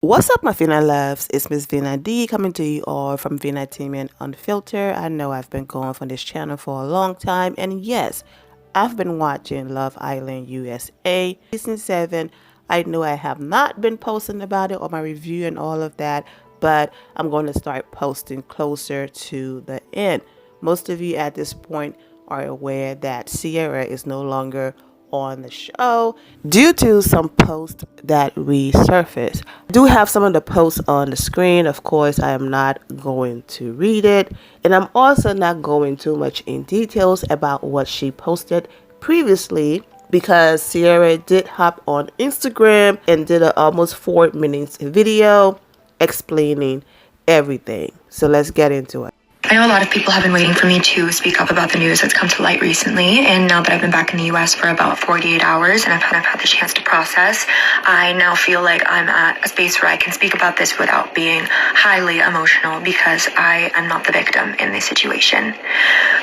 What's up, my Vina loves? It's Miss Vina D coming to you all from Vina Entertainment Unfiltered. I know I've been going on this channel for a long time, and yes, I've been watching Love Island USA season 7. I know I have not been posting about it or my review and all of that, but I'm going to start posting closer to the end. Most of you at this point are aware that Cierra is no longer on the show due to some posts that resurfaced. I do have some of the posts on the screen. Of course, I am not going to read it, and I'm also not going too much in details about what she posted previously, because Cierra did hop on Instagram and did an almost 4 minutes video explaining everything. So let's get into it. I know a lot of people have been waiting for me to speak up about the news that's come to light recently, and now that I've been back in the US for about 48 hours and I've had the chance to process, I now feel like I'm at a space where I can speak about this without being highly emotional, because I am not the victim in this situation.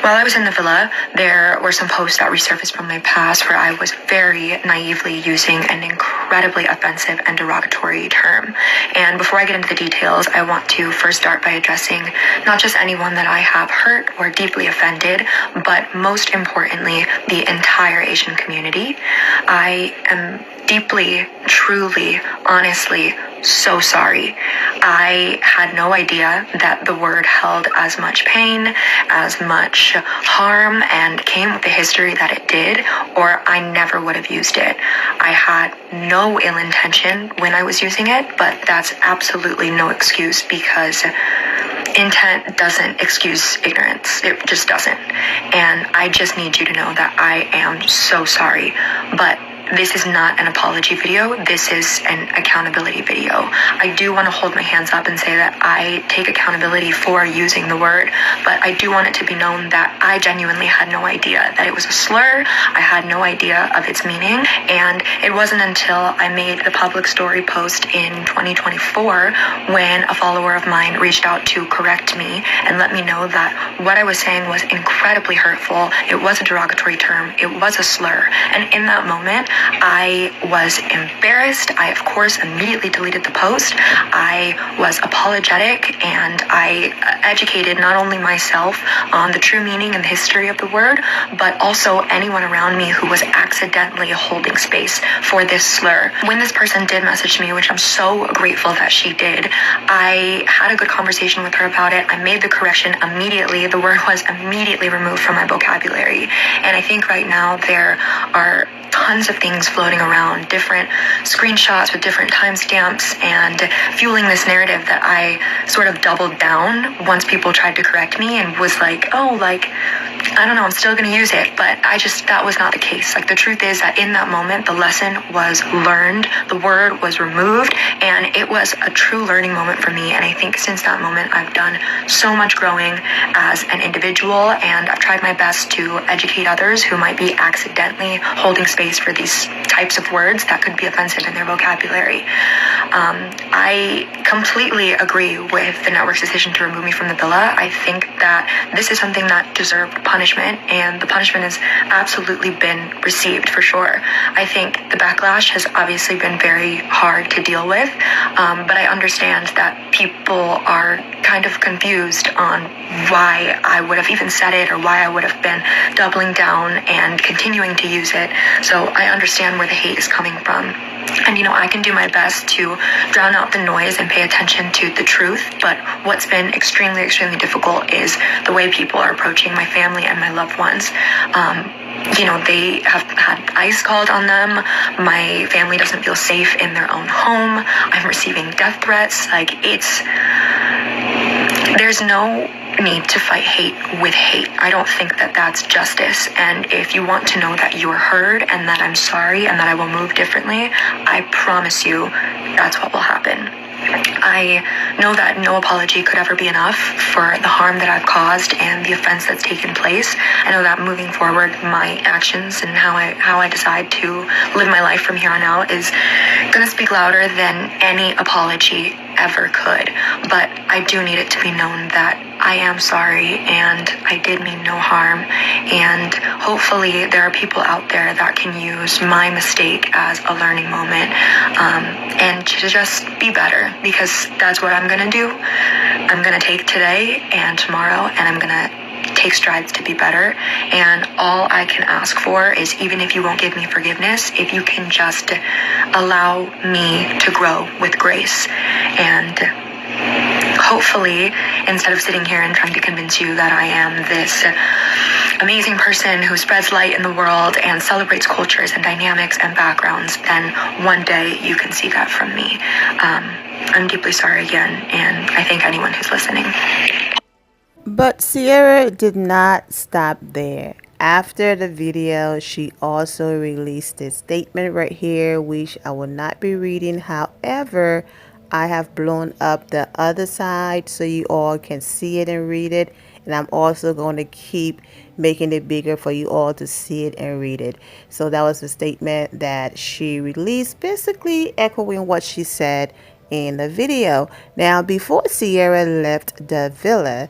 While I was in the villa, there were some posts that resurfaced from my past where I was very naively using an incredibly offensive and derogatory term. And before I get into the details, I want to first start by addressing not just anyone that I have hurt or deeply offended, but most importantly, the entire Asian community. I am deeply, truly, honestly, so sorry. I had no idea that the word held as much pain, as much harm, and came with the history that it did, or I never would have used it. I had no ill intention when I was using it, but that's absolutely no excuse, because intent doesn't excuse ignorance. It just doesn't. And I just need you to know that I am so sorry. But this is not an apology video. This is an accountability video. I do want to hold my hands up and say that I take accountability for using the word, but I do want it to be known that I genuinely had no idea that it was a slur. I had no idea of its meaning, and it wasn't until I made the public story post in 2024 when a follower of mine reached out to correct me and let me know that what I was saying was incredibly hurtful. It was a derogatory term. It was a slur. And in that moment, I was embarrassed. I, of course, immediately deleted the post. I was apologetic, and I educated not only myself on the true meaning and the history of the word, but also anyone around me who was accidentally holding space for this slur. When this person did message me, which I'm so grateful that she did, I had a good conversation with her about it. I made the correction immediately. The word was immediately removed from my vocabulary. And I think right now there are tons of things floating around, different screenshots with different timestamps, and fueling this narrative that I sort of doubled down once people tried to correct me and was like, oh, like, I don't know, I'm still going to use it. But that was not the case. Like, the truth is that in that moment, the lesson was learned, the word was removed, and it was a true learning moment for me. And I think since that moment, I've done so much growing as an individual, and I've tried my best to educate others who might be accidentally holding space for these types of words that could be offensive in their vocabulary. I completely agree with the network's decision to remove me from the villa. I think that this is something that deserved punishment, and the punishment has absolutely been received for sure. I think the backlash has obviously been very hard to deal with, but I understand that people are kind of confused on why I would have even said it, or why I would have been doubling down and continuing to use it. So I understand where the hate is coming from. And, I can do my best to drown out the noise and pay attention to the truth. But what's been extremely, extremely difficult is the way people are approaching my family and my loved ones. They have had ICE called on them. My family doesn't feel safe in their own home. I'm receiving death threats. There's no need to fight hate with hate. I don't think that that's justice. And if you want to know that you are heard and that I'm sorry and that I will move differently, I promise you that's what will happen. I know that no apology could ever be enough for the harm that I've caused and the offense that's taken place. I know that moving forward, my actions and how I decide to live my life from here on out is going to speak louder than any apology ever could. But I do need it to be known that I am sorry and I did mean no harm. And hopefully there are people out there that can use my mistake as a learning moment, and to just be better, because that's what I'm gonna do. I'm gonna take today and tomorrow, and I'm gonna take strides to be better. And all I can ask for is, even if you won't give me forgiveness, if you can just allow me to grow with grace. And hopefully, instead of sitting here and trying to convince you that I am this amazing person who spreads light in the world and celebrates cultures and dynamics and backgrounds, then one day you can see that from me. I'm deeply sorry again, and I thank anyone who's listening. But Cierra did not stop there. After the video, she also released a statement right here, which I will not be reading. However, I have blown up the other side so you all can see it and read it. And I'm also going to keep making it bigger for you all to see it and read it. So that was the statement that she released, basically echoing what she said in the video. Now, before Cierra left the villa,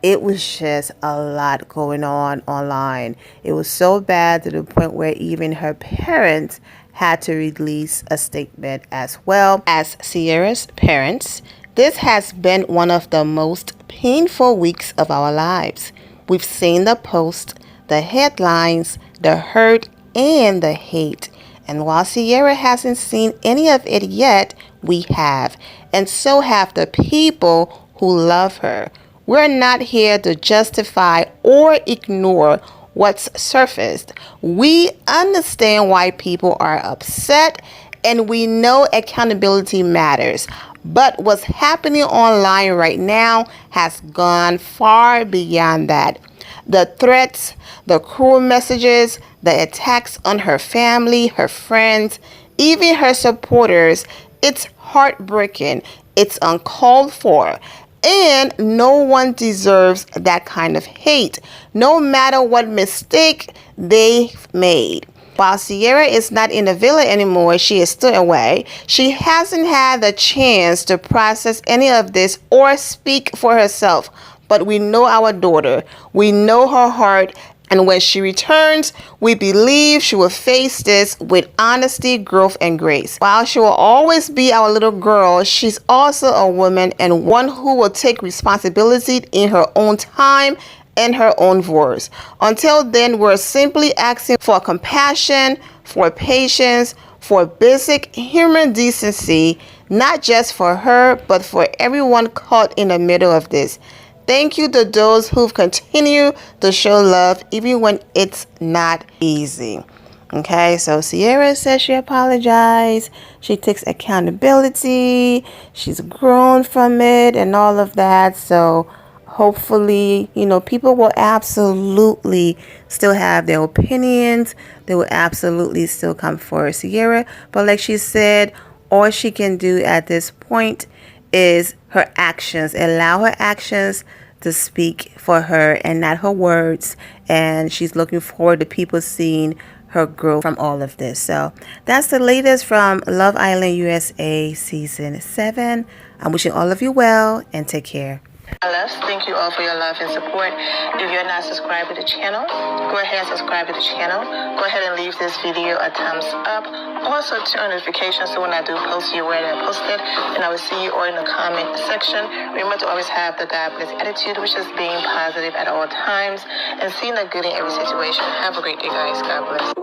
it was just a lot going on online. It was so bad to the point where even her parents had to release a statement as well. As Cierra's parents, this has been one of the most painful weeks of our lives. We've seen the posts, the headlines, the hurt, and the hate. And while Cierra hasn't seen any of it yet, we have. And so have the people who love her. We're not here to justify or ignore what's surfaced. We understand why people are upset, and we know accountability matters. But what's happening online right now has gone far beyond that. The threats, the cruel messages, the attacks on her family, her friends, even her supporters, it's heartbreaking. It's uncalled for. And no one deserves that kind of hate, no matter what mistake they've made. While Cierra is not in the villa anymore, she is still away. She hasn't had the chance to process any of this or speak for herself. But we know our daughter. We know her heart. And when she returns, we believe she will face this with honesty, growth, and grace. While she will always be our little girl, she's also a woman, and one who will take responsibility in her own time and her own voice. Until then, we're simply asking for compassion, for patience, for basic human decency, not just for her, but for everyone caught in the middle of this. Thank you to those who've continued to show love even when it's not easy. Okay, so Cierra says she apologized. She takes accountability. She's grown from it and all of that. So hopefully, people will absolutely still have their opinions. They will absolutely still come for Cierra. But like she said, all she can do at this point is her actions. Allow her actions to speak for her and not her words. And she's looking forward to people seeing her growth from all of this. So that's the latest from Love Island USA Season 7. I'm wishing all of you well and take care. Thank you all for your love and support. If you're not subscribed to the channel, go ahead and subscribe to the channel. Go ahead and leave this video a thumbs up. Also turn on notifications so when I do post, you're aware that I posted. And I will see you all in the comment section. Remember to always have the God bless attitude, which is being positive at all times and seeing the good in every situation. Have a great day, guys. God bless.